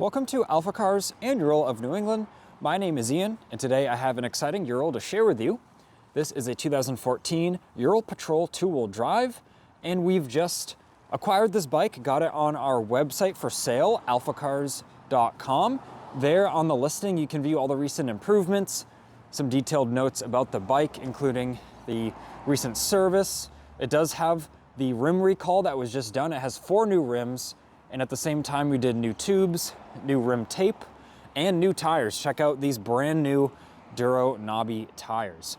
Welcome to AlphaCars and Ural of New England. My name is Ian, and today I have an exciting Ural to share with you. This is a 2014 Ural Patrol two-wheel drive, and we've just acquired this bike, got it on our website for sale, alphacars.com. There on the listing, you can view all the recent improvements, some detailed notes about the bike, including the recent service. It does have the rim recall that was just done. It has 4 new rims, and at the same time we did new tubes, new rim tape, and new tires. Check out these brand new Duro knobby tires.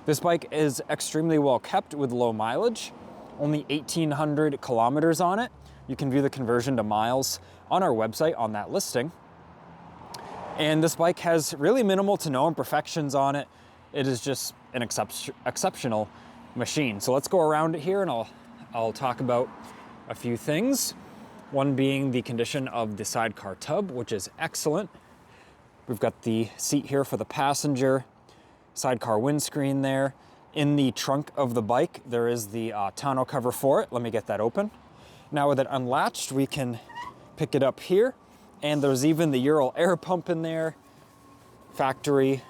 This bike is extremely well kept with low mileage, only 1,800 kilometers on it. You can view the conversion to miles on our website on that listing. And this bike has really minimal to no imperfections on it. It is just an exceptional machine. So let's go around it here and I'll talk about a few things. One being the condition of the sidecar tub, which is excellent. We've got the seat here for the passenger, sidecar windscreen there. In the trunk of the bike, there is the tonneau cover for it. Let me get that open. Now with it unlatched, we can pick it up here. And there's even the Ural air pump in there. Factory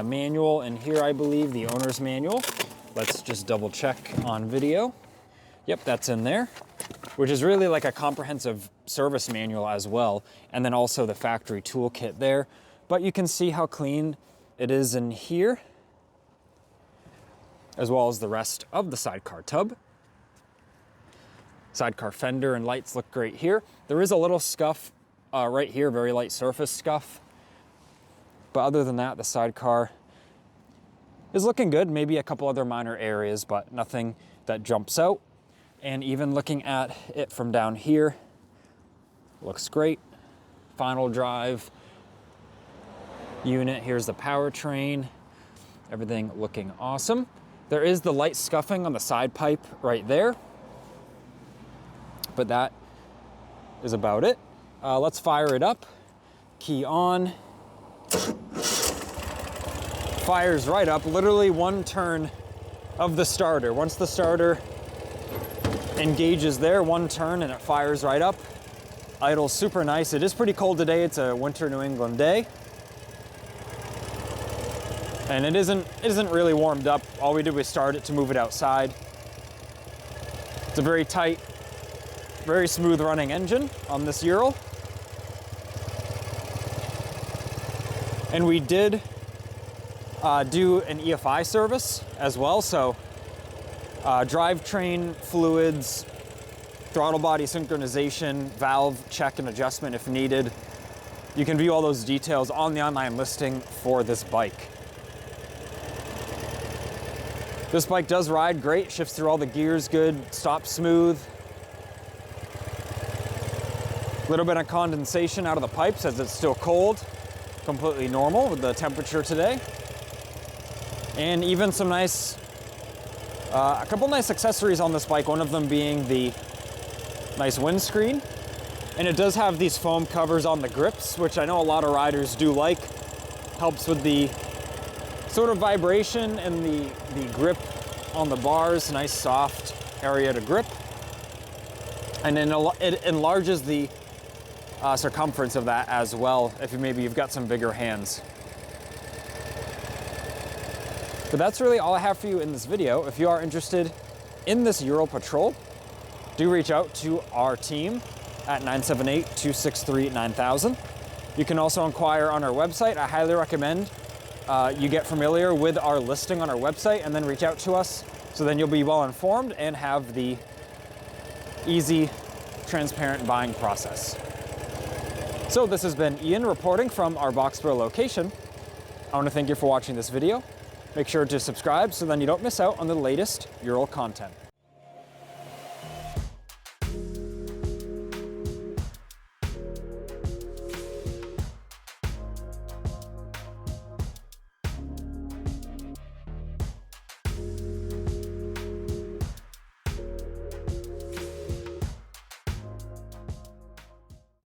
manual in here, I believe, the owner's manual. Let's just double check on video. Yep, that's in there, which is really like a comprehensive service manual as well. And then also the factory toolkit there. But you can see how clean it is in here, as well as the rest of the sidecar tub. Sidecar fender and lights look great here. There is a little scuff right here, very light surface scuff. But other than that, the sidecar is looking good. Maybe a couple other minor areas, but nothing that jumps out. And even looking at it from down here, looks great. Final drive unit, here's the powertrain. Everything looking awesome. There is the light scuffing on the side pipe right there, but that is about it. Let's fire it up. Key on. Fires right up, literally one turn of the starter. Once the starter engages there, one turn and it fires right up. Idles super nice. It is pretty cold today. It's a winter New England day. And it isn't really warmed up. All we did was start it to move it outside. It's a very tight, very smooth running engine on this Ural. And we did do an EFI service as well. So drivetrain fluids, throttle body synchronization, valve check and adjustment if needed. You can view all those details on the online listing for this bike. This bike does ride great, shifts through all the gears good, stops smooth. A little bit of condensation out of the pipes as it's still cold, completely normal with the temperature today. And even some nice, a couple nice accessories on this bike, one of them being the nice windscreen. And it does have these foam covers on the grips, which I know a lot of riders do like. Helps with the sort of vibration and the grip on the bars, nice soft area to grip. And then it enlarges the circumference of that as well, if maybe you've got some bigger hands. But that's really all I have for you in this video. If you are interested in this Ural Patrol, do reach out to our team at 978-263-9000. You can also inquire on our website. I highly recommend you get familiar with our listing on our website and then reach out to us, so then you'll be well informed and have the easy, transparent buying process. So this has been Ian reporting from our Boxborough location. I want to thank you for watching this video. Make sure to subscribe so then you don't miss out on the latest Ural content.